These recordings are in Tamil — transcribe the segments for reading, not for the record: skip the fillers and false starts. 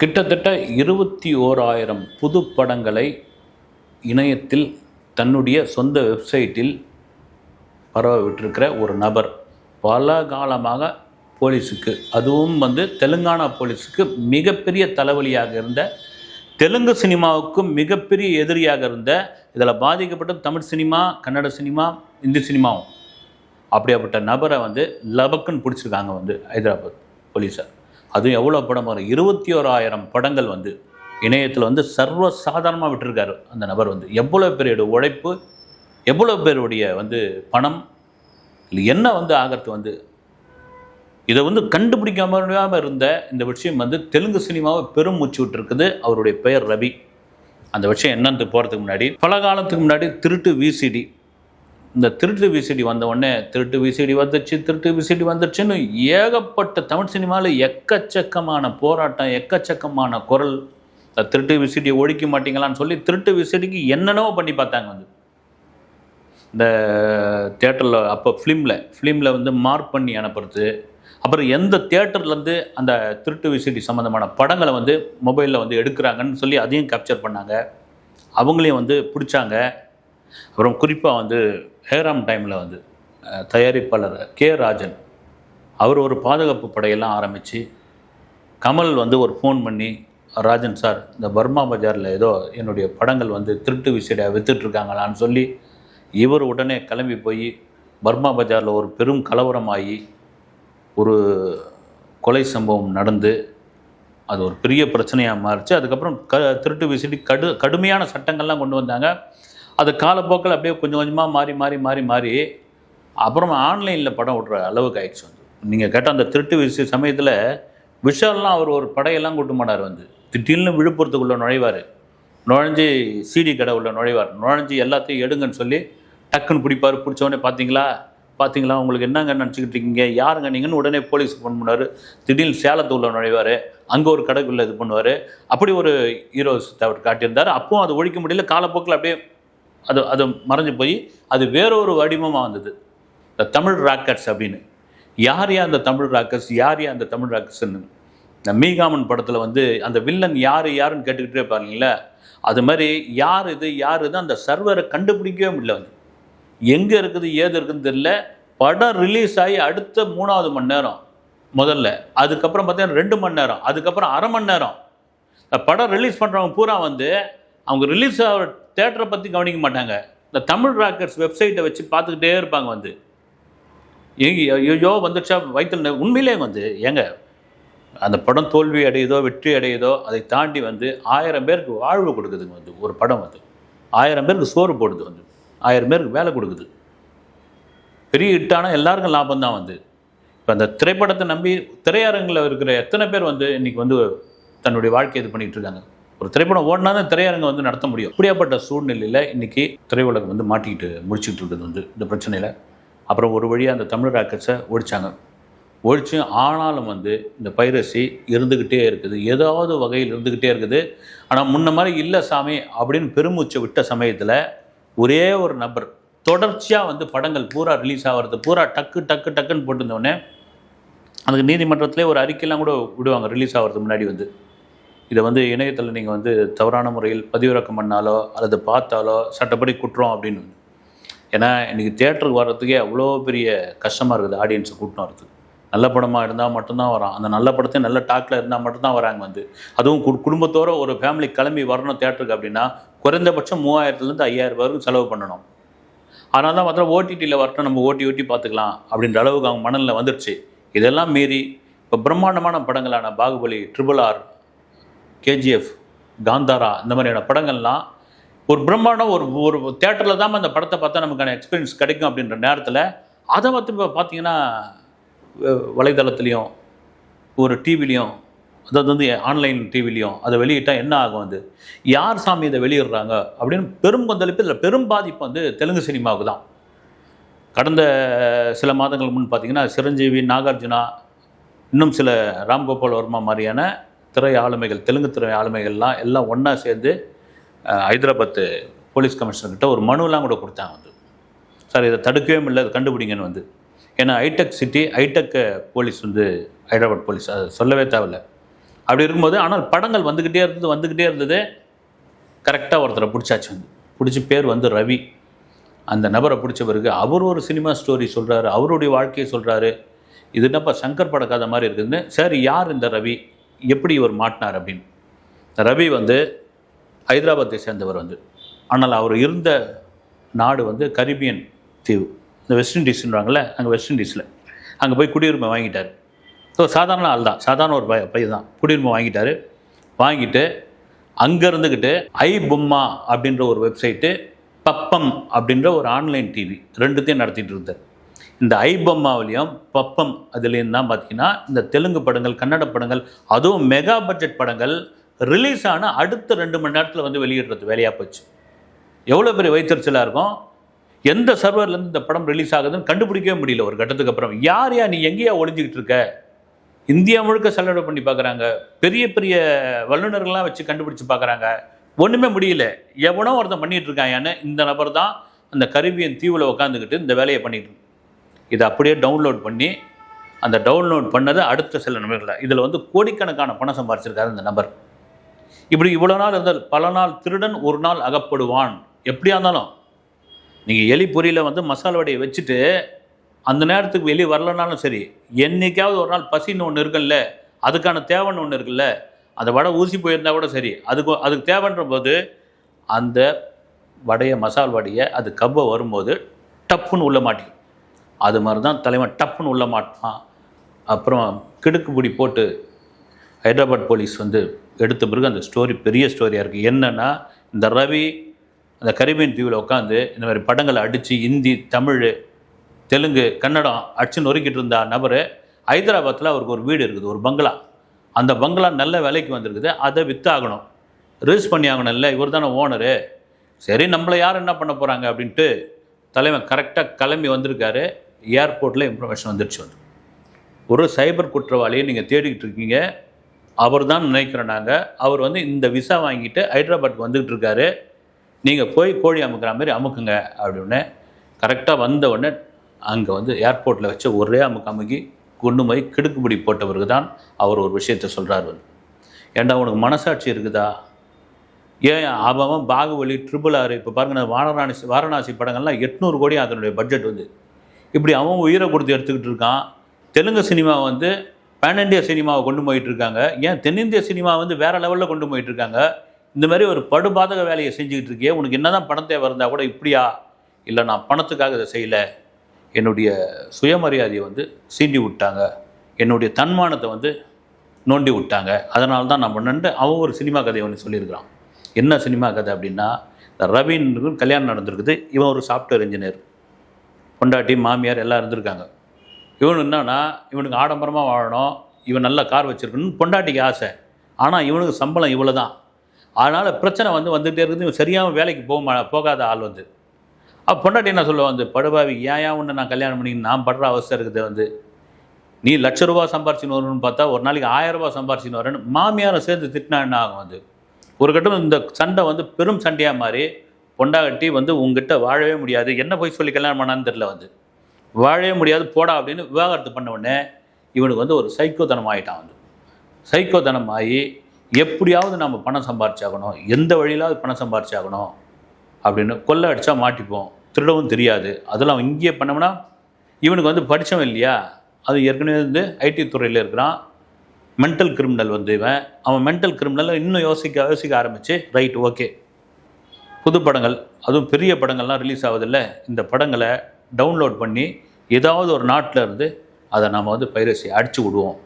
கிட்டத்தட்ட 21,000 புது படங்களை இணையத்தில் தன்னுடைய சொந்த வெப்சைட்டில் பரவ விட்டிருக்கிற ஒரு நபர் பல காலமாக போலீஸுக்கு, அதுவும் தெலுங்கானா போலீஸுக்கு மிகப்பெரிய தலைவலியாக இருந்த, தெலுங்கு சினிமாவுக்கும் மிகப்பெரிய எதிரியாக இருந்த, இதில் பாதிக்கப்பட்ட தமிழ் சினிமா, கன்னட சினிமா, இந்தி சினிமாவும் அப்படியாப்பட்ட நபரை லபக்குன்னு பிடிச்சிருக்காங்க ஹைதராபாத் போலீஸார். அதுவும் எவ்வளோ படம் வரும், 21,000 படங்கள் இணையத்தில் சர்வ சாதாரணமாக விட்டுருக்காரு அந்த நபர். எவ்வளோ பேருடைய உழைப்பு, எவ்வளோ பேருடைய பணம், இல்லை என்ன ஆகிறது இதை கண்டுபிடிக்காமல் இருந்த இந்த விஷயம் தெலுங்கு சினிமாவை பெரும் மூச்சு விட்டுருக்குது. அவருடைய பெயர் ரவி. அந்த விஷயம் என்னன்னு போகிறதுக்கு முன்னாடி, பல காலத்துக்கு முன்னாடி திருட்டு விசிடி, இந்த திருட்டு விசிடி வந்த உடனே திருட்டு விசிடி வந்துச்சுன்னு ஏகப்பட்ட தமிழ் சினிமாவில் எக்கச்சக்கமான போராட்டம், எக்கச்சக்கமான குரல். திருட்டு விசிடியை ஒழிக்க மாட்டீங்களான்னு சொல்லி திருட்டு விசிடிக்கு என்னென்னவோ பண்ணி பார்த்தாங்க. இந்த தியேட்டரில் அப்போ ஃபிலிமில் மார்க் பண்ணி அனுப்புறது, அப்புறம் எந்த தியேட்டர்லேருந்து அந்த திருட்டு விசிடி சம்மந்தமான படங்களை மொபைலில் எடுக்கிறாங்கன்னு சொல்லி அதையும் கேப்சர் பண்ணாங்க. அவங்களையும் பிடிச்சாங்க. அப்புறம் குறிப்பாக ஹேராம் டைமில் தயாரிப்பாளர் கே ராஜன் அவர் ஒரு பாதுகாப்பு படையெல்லாம் ஆரம்பித்து, கமல் ஒரு ஃபோன் பண்ணி, ராஜன் சார், இந்த பர்மா பஜாரில் ஏதோ என்னுடைய படங்கள் திருட்டு விசிடியாக விற்றுட்ருக்காங்களான்னு சொல்லி இவர் உடனே கிளம்பி போய் பர்மா பஜாரில் ஒரு பெரும் கலவரமாகி ஒரு கொலை சம்பவம் நடந்து அது ஒரு பெரிய பிரச்சனையாக மாறிச்சு. அதுக்கப்புறம் திருட்டு விசிடி கடுமையான சட்டங்கள்லாம் கொண்டு வந்தாங்க. அது காலப்போக்கில் அப்படியே கொஞ்சம் கொஞ்சமாக மாறி அப்புறம் ஆன்லைனில் படம் விட்ற அளவுக்கு ஆயிடுச்சு. நீங்கள் கேட்டால் அந்த திருட்டு விசிடி சமயத்தில் விஷால்லாம் அவர் ஒரு படையெல்லாம் கூட்டு மாட்டார். திடீர்னு விழுப்புரத்துக்குள்ளே நுழைஞ்சு சிடி கடை உள்ள நுழைஞ்சு எல்லாத்தையும் எடுங்கன்னு சொல்லி டக்குன்னு பிடிப்பார். பிடிச்சவொடனே பார்த்தீங்களா உங்களுக்கு என்னங்க நினச்சிக்கிட்டு இருக்கீங்க, யாருங்க நீங்கன்னு உடனே போலீஸுக்கு ஃபோன் பண்ணார். திடீர்னு சேலத்து உள்ள நுழைவார், அங்கே ஒரு கடைக்குள்ளே இது பண்ணுவார். அப்படி ஒரு ஹீரோஸ் அவர் காட்டியிருந்தார். அப்போவும் அது ஒழிக்க முடியல. காலப்போக்கில் அப்படியே அது மறைஞ்சு போய் அது வேறொரு வடிவமாக வந்தது, இந்த தமிழ் ராக்கர்ஸ் அப்படின்னு. யார் அந்த தமிழ் ராக்கர்ஸ்ன்னு இந்த மீகாமன் படத்தில் அந்த வில்லன் யாருன்னு கேட்டுக்கிட்டே பாருங்களே. அது மாதிரி யார் இது அந்த சர்வரை கண்டுபிடிக்கவே முடியல. எங்கே இருக்குது ஏது இருக்குதுன்னு தெரியல. படம் ரிலீஸ் ஆகி அடுத்த 3வது மணி நேரம் முதல்ல, அதுக்கப்புறம் பார்த்தீங்கன்னா 2 மணி நேரம், அதுக்கப்புறம் அரை மணி நேரம். படம் ரிலீஸ் பண்ணுறவங்க பூரா அவங்க ரிலீஸ் ஆகிற தேட்டரை பற்றி கவனிக்க மாட்டாங்க. இந்த தமிழ் ராக்கர்ஸ் வெப்சைட்டை வச்சு பார்த்துக்கிட்டே இருப்பாங்க. ஐயோ வந்துடுச்சா வயிற்றுல. உண்மையிலே ஏங்க அந்த படம் தோல்வி அடையுதோ வெற்றி அடையுதோ அதை தாண்டி 1000 பேருக்கு வாழ்வு கொடுக்குதுங்க. ஒரு படம் 1000 பேருக்கு சோறு போடுது, 1000 பேருக்கு வேலை கொடுக்குது. பெரிய ஹிட்டான எல்லாருக்கும் லாபம் தான். இப்போ அந்த திரைப்படத்தை நம்பி திரையரங்கில் இருக்கிற எத்தனை பேர் இன்றைக்கி தன்னுடைய வாழ்க்கையை இது பண்ணிகிட்டு இருக்காங்க. ஒரு திரைப்படம் ஓடினா தான் திரையரங்கம் நடத்த முடியும். இப்படியாப்பட்ட சூழ்நிலையில் இன்றைக்கி திரையுலகம் மாட்டிக்கிட்டு முடிச்சுக்கிட்டு இருக்குது இந்த பிரச்சனையில். அப்புறம் ஒரு வழியாக அந்த தமிழ் ராக்கர்ஸை ஒழிச்சு ஆனாலும் இந்த பைரசி இருந்துக்கிட்டே இருக்குது, ஏதாவது வகையில் இருந்துக்கிட்டே இருக்குது. ஆனால் முன்ன மாதிரி இல்லை சாமி அப்படின்னு பெருமூச்சை விட்ட சமயத்தில் ஒரே ஒரு நபர் தொடர்ச்சியாக படங்கள் பூரா ரிலீஸ் ஆகிறது பூரா டக்குன்னு போட்டிருந்தோடனே அதுக்கு நீதிமன்றத்திலே ஒரு அறிக்கையெல்லாம் கூட விடுவாங்க ரிலீஸ் ஆகிறதுக்கு முன்னாடி. இதை இணையத்தில் நீங்கள் தவறான முறையில் பதிவிறக்கம் பண்ணாலோ அல்லது பார்த்தாலோ சட்டப்படி குற்றம் அப்படின்னு. ஏன்னா இன்றைக்கி தியேட்டருக்கு வர்றதுக்கே அவ்வளோ பெரிய கஷ்டமாக இருக்குது. ஆடியன்ஸை கூட்டின்னு வரதுக்கு நல்ல படமாக இருந்தால் மட்டும்தான் வரான். அந்த நல்ல படத்தையும் நல்ல டாக்கில் இருந்தால் மட்டும்தான் வராங்க. அதுவும் குடும்பத்தோடு ஒரு ஃபேமிலி கிளம்பி வரணும் தியேட்டருக்கு அப்படின்னா குறைந்தபட்சம் 3000லேருந்து 5000 வரைக்கும் செலவு பண்ணணும். அதனால தான் மாத்திரம் ஓடிடியில் வரட்டும், நம்ம ஓட்டி பார்த்துக்கலாம் அப்படின்ற அளவுக்கு அவங்க மனநிலை வந்துடுச்சு. இதெல்லாம் மீறி இப்போ பிரம்மாண்டமான படங்களான பாகுபலி, RRR, KGF, காந்தாரா இந்த மாதிரியான படங்கள்லாம் ஒரு பிரம்மாண்டம் ஒரு தியேட்டரில் தான் அந்த படத்தை பார்த்தா நமக்கான எக்ஸ்பீரியன்ஸ் கிடைக்கும் அப்படின்ற நேரத்தில் அதை இப்போ பார்த்தீங்கன்னா வலைதளத்துலேயும் ஒரு டிவிலையும், அதாவது ஆன்லைன் டிவிலையும் அதை வெளியிட்டால் என்ன ஆகும், யார் சாமி இதை வெளியிடுறாங்க அப்படின்னு பெரும் கொந்தளிப்பு. இதில் பெரும் பாதிப்பு தெலுங்கு சினிமாவுக்கு தான். கடந்த சில மாதங்கள் முன் பார்த்திங்கன்னா சிரஞ்சீவி, நாகார்ஜுனா, இன்னும் சில ராம்கோபால் வர்மா மாதிரியான திரை ஆளுமைகள், தெலுங்கு திரை ஆளுமைகள்லாம் எல்லாம் ஒன்றா சேர்ந்து ஹைதராபாத் போலீஸ் கமிஷனர்கிட்ட ஒரு மனுலாம் கூட கொடுத்தாங்க. சார் இதை தடுக்கவே முடியல, அதை கண்டுபிடிங்கன்னு. ஏன்னா hi tech city, hi tech police Hyderabad police, அது சொல்லவே தேவையில்லை. அப்படி இருக்கும்போது ஆனால் படங்கள் வந்துக்கிட்டே இருந்தது. கரெக்டாக ஒருத்தரை பிடிச்சாச்சு. பிடிச்சி பேர் வந்து ரவி. அந்த நபரை பிடிச்ச பிறகு அவர் ஒரு சினிமா ஸ்டோரி சொல்கிறாரு, அவருடைய வாழ்க்கையை சொல்கிறாரு. இது என்னப்பா சங்கர் பட கதை மாதிரி இருக்குதுன்னு. சரி, யார் இந்த ரவி, எப்படி இவர் மாட்டினார் அப்படின்னு. ரவி வந்து ஹைதராபாத்தை சேர்ந்தவர் வந்து. ஆனால் அவர் இருந்த நாடு வந்து கரீபியன் தீவு, இந்த வெஸ்ட் இண்டீஸ்ன்றாங்கள்ல, அங்கே வெஸ்ட் இண்டீஸில் அங்கே போய் குடியுரிமை வாங்கிட்டார். ஸோ சாதாரண ஆள் தான், சாதாரண ஒரு பையன் தான். குடியுரிமை வாங்கிட்டு அங்கே இருந்துக்கிட்டு ஐபொம்மா அப்படின்ற ஒரு வெப்சைட்டு, பப்பம் அப்படின்ற ஒரு ஆன்லைன் டிவி ரெண்டுத்தையும் நடத்திட்டு இருந்தார். இந்த ஐபொம்மாவிலையும் பப்பம் அதுலேயும் தான் பார்த்தீங்கன்னா இந்த தெலுங்கு படங்கள், கன்னட படங்கள், அதுவும் மெகா பட்ஜெட் படங்கள் ரிலீஸ் ஆன அடுத்த 2 மணி நேரத்தில் வந்து வெளியிடுறது வேலையாக போச்சு. எவ்வளோ பெரிய வைத்தறிச்சலாக இருக்கும். எந்த சர்வர்லேருந்து இந்த படம் ரிலீஸ் ஆகுதுன்னு கண்டுபிடிக்கவே முடியல ஒரு கட்டத்துக்கு அப்புறம். யார் நீ எங்கேயா ஒளிஞ்சிக்கிட்டு இருக்க? இந்தியா முழுக்க செலவு பண்ணி பார்க்குறாங்க, பெரிய பெரிய வல்லுநர்கள்லாம் வச்சு கண்டுபிடிச்சு பார்க்குறாங்க, ஒன்றுமே முடியல. எவனோ ஒருத்தன் பண்ணிகிட்டு இருக்காயான்னு இந்த நபர் தான் அந்த கரீபியன் தீவில் உட்காந்துக்கிட்டு இந்த வேலையை பண்ணிட்டு இதை அப்படியே டவுன்லோட் பண்ணி, அந்த டவுன்லோட் பண்ணது அடுத்த சில நிமிடங்கள் இதில் வந்து கோடிக்கணக்கான பணம் சம்பாரிச்சிருக்காரு இந்த நபர். இப்படி இவ்வளோ நாள் இருந்தால் பல நாள் திருடன் ஒரு நாள் அகப்படுவான். எப்படியா இருந்தாலும் நீங்கள் எலி பொரியில் வந்து மசாலா வடையை வச்சுட்டு அந்த நேரத்துக்கு வெளியே வரலனாலும் சரி, என்றைக்காவது ஒரு நாள் பசின்னு ஒன்று இருக்குல்ல, அதுக்கான தேவைன்னு ஒன்று இருக்குல்ல, அந்த வடை ஊசி போயிருந்தால் கூட சரி, அதுக்கு தேவைன்ற போது அந்த வடையை, மசால் வடையை அது கவ்வை வரும்போது டப்புன்னு உள்ள மாட்டிக்கும். அது மாதிரி தான் தலைவன் டப்புன்னு உள்ள மாட்டான். அப்புறம் கிடுக்குப்பிடி போட்டு ஹைதராபாத் போலீஸ் வந்து எடுத்த பிறகு அந்த ஸ்டோரி பெரிய ஸ்டோரியாக இருக்குது. என்னென்னா, இந்த ரவி அந்த கரீபியன் தீவில் உட்காந்து இந்த மாதிரி படங்களை அடித்து ஹிந்தி, தமிழ், தெலுங்கு, கன்னடம் அடிச்சு நொறுக்கிட்டு இருந்த நபர் ஹைதராபாத்தில் அவருக்கு ஒரு வீடு இருக்குது, ஒரு பங்களா. அந்த பங்களா நல்ல விலைக்கு வந்திருக்குது. அதை விற்றாகணும், ரிலீஸ் பண்ணி ஆகணும். இல்லை, இவர் தானே ஓனரு, சரி நம்மளை யார் என்ன பண்ண போகிறாங்க அப்படின்ட்டு தலைவன் கரெக்டாக கிளம்பி வந்திருக்காரு. ஏர்போர்ட்டில் இன்ஃபர்மேஷன் வந்துடுச்சு. ஒரு சைபர் குற்றவாளியை நீங்கள் தேடிக்கிட்டு இருக்கீங்க, அவர் தான் நினைக்கிறோம் நாங்கள். அவர் வந்து இந்த விசா வாங்கிட்டு ஹைதராபாத்துக்கு வந்துக்கிட்டு இருக்காரு, நீங்கள் போய் கோழி அமுக்கிற மாதிரி அமுக்குங்க அப்படின்னு கரெக்டாக வந்த உடனே அங்கே வந்து ஏர்போர்ட்டில் வச்சு ஒரே அமுக்கி கொண்டு போய் கிடுக்குப்பிடி போட்டவருக்கு தான் அவர் ஒரு விஷயத்தை சொல்கிறார். ஏண்டா உனக்கு மனசாட்சி இருக்குதா? ஏன் அவன் பாகுபலி, RRR, இப்போ பாருங்கள், வாரணாசி படங்கள்லாம் 800 கோடி அதனுடைய பட்ஜெட் வந்து. இப்படி அவன் உயிரை கொடுத்து எடுத்துக்கிட்டு இருக்கான். தெலுங்கு சினிமா வந்து பேன் இண்டியா சினிமாவை கொண்டு போயிட்டு இருக்காங்க. ஏன் தென்னிந்திய சினிமா வந்து வேறு லெவலில் கொண்டு போயிட்டு இருக்காங்க. இந்த மாதிரி ஒரு படுபாதக வேலையை செஞ்சுக்கிட்டு இருக்கே, உனக்கு என்ன தான் பணத்தை இருந்தால் கூட இப்படியா? இல்லை, நான் பணத்துக்காக இதை செய்யலை, என்னுடைய சுயமரியாதையை வந்து சீண்டி விட்டாங்க, என்னுடைய தன்மானத்தை வந்து நோண்டி விட்டாங்க, அதனால தான் நான் பண்ணேன்ட்டு அவன் ஒரு சினிமா கதையை ஒன்று சொல்லியிருக்கிறான். என்ன சினிமா கதை அப்படின்னா, இந்த ரவின்னு கல்யாணம் நடந்திருக்குது. இவன் ஒரு சாஃப்ட்வேர் இன்ஜினியர், பொண்டாட்டி, மாமியார் எல்லாம் இருந்திருக்காங்க. இவனு என்னன்னா, இவனுக்கு ஆடம்பரமாக வாழணும், இவன் நல்ல கார் வச்சுருக்கணும்னு பொண்டாட்டிக்கு ஆசை. ஆனால் இவனுக்கு சம்பளம் இவ்வளோ தான். அதனால் பிரச்சனை வந்துகிட்டே இருக்குது. இவன் சரியாக வேலைக்கு போகாத ஆள் வந்து. அப்போ பொண்டாட்டி என்ன சொல்லுவான், வந்து படுபாவி, ஏன் ஒன்று நான் கல்யாணம் பண்ணி நான் படுற அவசரம் இருக்குது வந்து, நீ ₹1,00,000 சம்பாரிச்சின்னு வரணும்னு பார்த்தா ஒரு நாளைக்கு ₹1000 சம்பாரிச்சின்னு வரேன்னு மாமியாரை சேர்ந்து திட்டினா என்ன ஆகும் வந்து. ஒரு கட்டம் இந்த சண்டை வந்து பெரும் சண்டையாக மாறி பொண்டாட்டி வந்து உங்ககிட்ட வாழவே முடியாது, என்ன போய் சொல்லி கல்யாணம் பண்ணான்னு தெரில வந்து, வாழவே முடியாது போடா அப்படின்னு விவாகரத்து பண்ண உடனே இவனுக்கு வந்து ஒரு சைக்கோத்தனம் ஆகிட்டான். வந்து சைக்கோத்தனம் ஆகி எப்படியாவது நம்ம பணம் சம்பாரிச்சாகணும், எந்த வழியிலாவது பணம் சம்பாரிச்சாகணும் அப்படின்னு கொள்ளை அடித்தா மாட்டிப்போம், திருடவும் தெரியாது, அதெல்லாம் இங்கேயே பண்ணோம்னா இவனுக்கு வந்து படித்தவன் இல்லையா, அது ஏற்கனவே வந்து ஐடி துறையில் இருக்கிறான், மென்டல் கிரிமினல் வந்து அவன் மென்டல் கிரிமினலில் இன்னும் யோசிக்க ஆரம்பித்து, ரைட் ஓகே, புது படங்கள் அதுவும் பெரிய படங்கள்லாம் ரிலீஸ் ஆகுதில்ல, இந்த படங்களை டவுன்லோட் பண்ணி ஏதாவது ஒரு நாட்டில் இருந்து அதை நாம் வந்து பைரசி அடித்து விடுவோம்,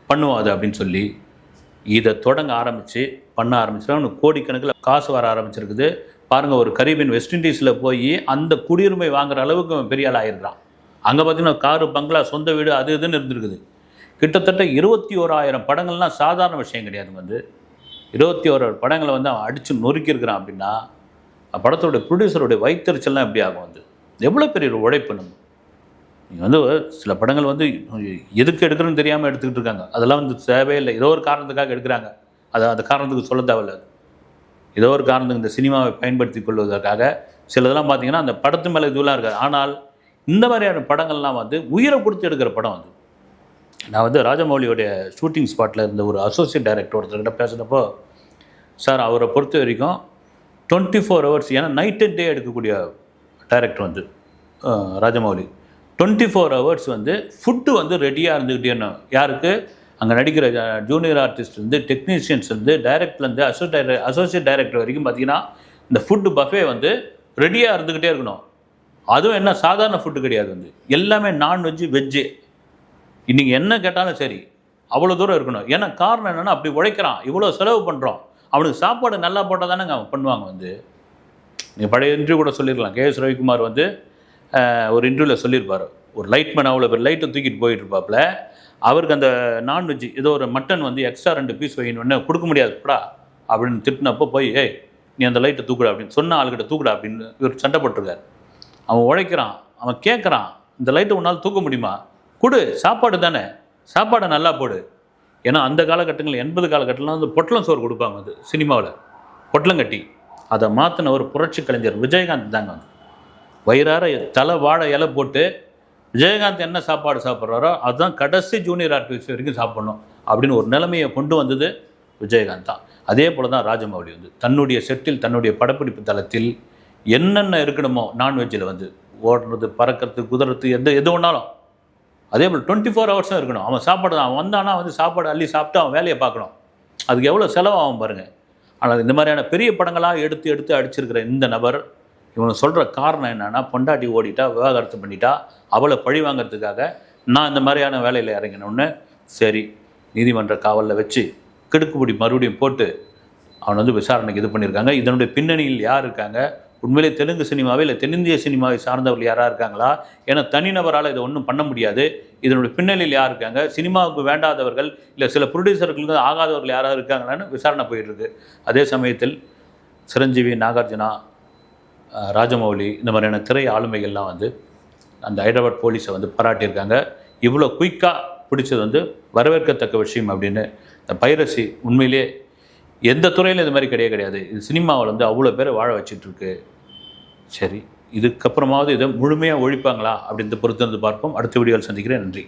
பண்ணுவோம் அது அப்படின்னு சொல்லி இதை தொடங்க பண்ண ஆரம்பிச்சிடும். அவனுக்கு கோடிக்கணக்கில் காசு வர ஆரம்பிச்சிருக்குது. பாருங்கள், ஒரு கரீபியன் வெஸ்ட் இண்டீஸில் போய் அந்த குடியுரிமை வாங்குகிற அளவுக்கு அவன் பெரிய ஆள் ஆகிருக்கிறான். அங்கே பார்த்திங்கன்னா காரு, பங்களா, சொந்த வீடு அது இதுன்னு இருந்திருக்குது. கிட்டத்தட்ட 21,000 படங்கள்லாம் சாதாரண விஷயம் கிடையாது. வந்து 21 படங்களை வந்து அவன் அடித்து நொறுக்கியிருக்கிறான் அப்படின்னா படத்தோடைய ப்ரொடியூசருடைய வைத்தறிச்சல்லாம் எப்படி ஆகும்? வந்து எவ்வளோ பெரிய ஒரு உழைப்பு. நீங்கள் வந்து சில படங்கள் வந்து எதுக்கு எடுக்கிறோன்னு தெரியாமல் எடுத்துக்கிட்டு இருக்காங்க. அதெல்லாம் வந்து தேவையே இல்லை, ஏதோ ஒரு காரணத்துக்காக எடுக்கிறாங்க. அந்த காரணத்துக்கு சொல்ல தேவையில்லை, ஏதோ ஒரு காரணத்துக்கு இந்த சினிமாவை பயன்படுத்தி கொள்வதற்காக சிலதெல்லாம் பார்த்தீங்கன்னா அந்த படத்து மேலே இதுவெல்லாம் இருக்காது. ஆனால் இந்த மாதிரியான படங்கள்லாம் வந்து உயிரை கொடுத்து எடுக்கிற படம் வந்து நான் வந்து ராஜமௌலியோடைய ஷூட்டிங் ஸ்பாட்டில் இருந்த ஒரு அசோசியேட் டைரக்டர் ஒருத்தர்கிட்ட பேசுகிறப்போ, சார் அவரை பொறுத்த வரைக்கும் 24 ஹவர்ஸ், ஏன்னா நைட் அண்ட் டே எடுக்கக்கூடிய டைரக்டர் வந்து ராஜமௌலி, 24 ஹவர்ஸ் வந்து ஃபுட்டு வந்து ரெடியாக இருந்துக்கிட்டேன்னு. யாருக்கு? அங்கே நடிக்கிற ஜூனியர் ஆர்டிஸ்ட்லேருந்து, டெக்னீஷியன்ஸ்லேருந்து, டைரக்டர்லேருந்து, அசோசியேட் டைரக்டர் வரைக்கும் பார்த்தீங்கன்னா இந்த ஃபுட்டு பஃபே வந்து ரெடியாக இருந்துக்கிட்டே இருக்கணும். அதுவும் என்ன சாதாரண ஃபுட்டு கிடையாது, வந்து எல்லாமே நான்வெஜ்ஜு, வெஜ்ஜு. இன்றைக்கி என்ன கேட்டாலும் சரி, அவ்வளோ தூரம் இருக்கணும். ஏன்னா காரணம் என்னென்னா, அப்படி உழைக்கிறான், இவ்வளோ செலவு பண்ணுறோம், அவனுக்கு சாப்பாடு நல்லா போட்டால் தானேங்க அவன் பண்ணுவாங்க. வந்து நீங்கள் பழைய இன்டர்வியூ கூட சொல்லியிருக்கலாம், கேஎஸ் ரவிக்குமார் வந்து ஒரு இன்டர்வியூவில் சொல்லியிருப்பார், ஒரு லைட்மேன் அவ்வளோ பேர் லைட்டை தூக்கிட்டு போயிட்டு இருப்பாப்புல, அவருக்கு அந்த நான்வெஜ் ஏதோ ஒரு மட்டன் வந்து எக்ஸ்ட்ரா 2 பீஸ் வைக்கணுன்னு கொடுக்க முடியாதுப்படா அப்படின்னு திட்டினப்போ போய், ஏய் நீ அந்த லைட்டை தூக்குடா அப்படின்னு சொன்ன ஆளுக்கிட்ட தூக்குடா அப்படின்னு இவர் சண்டை போட்டிருக்காரு. அவன் உழைக்கிறான், அவன் கேட்குறான், இந்த லைட்டை உன்னால் தூக்க முடியுமா, கொடு, சாப்பாடு தானே, சாப்பாடை நல்லா போடு. ஏன்னா அந்த காலகட்டங்களில் 80 காலகட்டத்தில் வந்து பொட்டலம் சோறு கொடுப்பாங்க வந்து சினிமாவில், பொட்டலம் கட்டி. அதை மாற்றின ஒரு புரட்சி கலைஞர் விஜயகாந்த் தாங்க. வந்து வயிறார தலை வாழை இலை போட்டு விஜயகாந்த் என்ன சாப்பாடு சாப்பிட்றாரோ அதுதான் கடைசி ஜூனியர் ஆர்டிஸ்ட் வரைக்கும் சாப்பிட்ணும் அப்படின்னு ஒரு நிலைமையை கொண்டு வந்தது விஜயகாந்த் தான். அதே போல் தான் ராஜமௌலி வந்து தன்னுடைய செட்டில், தன்னுடைய படப்பிடிப்பு தளத்தில் என்னென்ன இருக்கணுமோ நான்வெஜ்ஜில் வந்து ஓடுறது, பறக்கிறது, குதிரத்து, எது ஒன்றாலும் அதே போல் 24 ஹவர்ஸும் இருக்கணும். அவன் சாப்பாடு தான், அவன் வந்தானா வந்து சாப்பாடு அள்ளி சாப்பிட்டு அவன் வேலையை பார்க்கணும். அதுக்கு எவ்வளோ செலவாகும் பாருங்கள். ஆனால் இந்த மாதிரியான பெரிய படங்களாக எடுத்து அடிச்சிருக்கிற இந்த நபர், இவனுக்கு சொல்கிற காரணம் என்னென்னா, பொண்டாட்டி ஓடிட்டா, விவாகரத்து பண்ணிட்டா, அவளை பழி வாங்கிறதுக்காக நான் இந்த மாதிரியான வேலையில் இறங்கினோன்னு சரி நீதிமன்ற காவலில் வச்சு கிடுக்குப்பிடி மறுபடியும் போட்டு அவன் வந்து விசாரணைக்கு இது பண்ணியிருக்காங்க. இதனுடைய பின்னணியில் யார் இருக்காங்க, உண்மையிலே தெலுங்கு சினிமாவை இல்லை தென்னிந்திய சினிமாவை சார்ந்தவர்கள் யாராக இருக்காங்களா? ஏன்னா தனிநபரால் இதை ஒன்றும் பண்ண முடியாது. இதனுடைய பின்னணியில் யார் இருக்காங்க, சினிமாவுக்கு வேண்டாதவர்கள் இல்லை சில ப்ரொடியூசர்களுக்கு ஆகாதவர்கள் யாராவது இருக்காங்களான்னு விசாரணை போயிட்டுருக்கு. அதே சமயத்தில் சிரஞ்சீவி, நாகார்ஜுனா, ராஜமௌலி இந்த மாதிரியான திரை ஆளுமைகள்லாம் வந்து அந்த ஹைதராபாத் போலீஸை வந்து பாராட்டியிருக்காங்க. இவ்வளோ குயிக்காக பிடிச்சது வந்து வரவேற்கத்தக்க விஷயம் அப்படின்னு. இந்த பைரசி உண்மையிலே எந்த துறையிலும் இது மாதிரி கிடையாது. இது சினிமாவில் வந்து அவ்வளோ பேரை வாழ வச்சிட்ருக்கு. சரி, இதுக்கப்புறமாவது இதை முழுமையாக ஒழிப்பாங்களா அப்படின்றத பொறுத்து வந்து பார்ப்போம். அடுத்த வீடியோவில் சந்திக்கிறேன். நன்றி.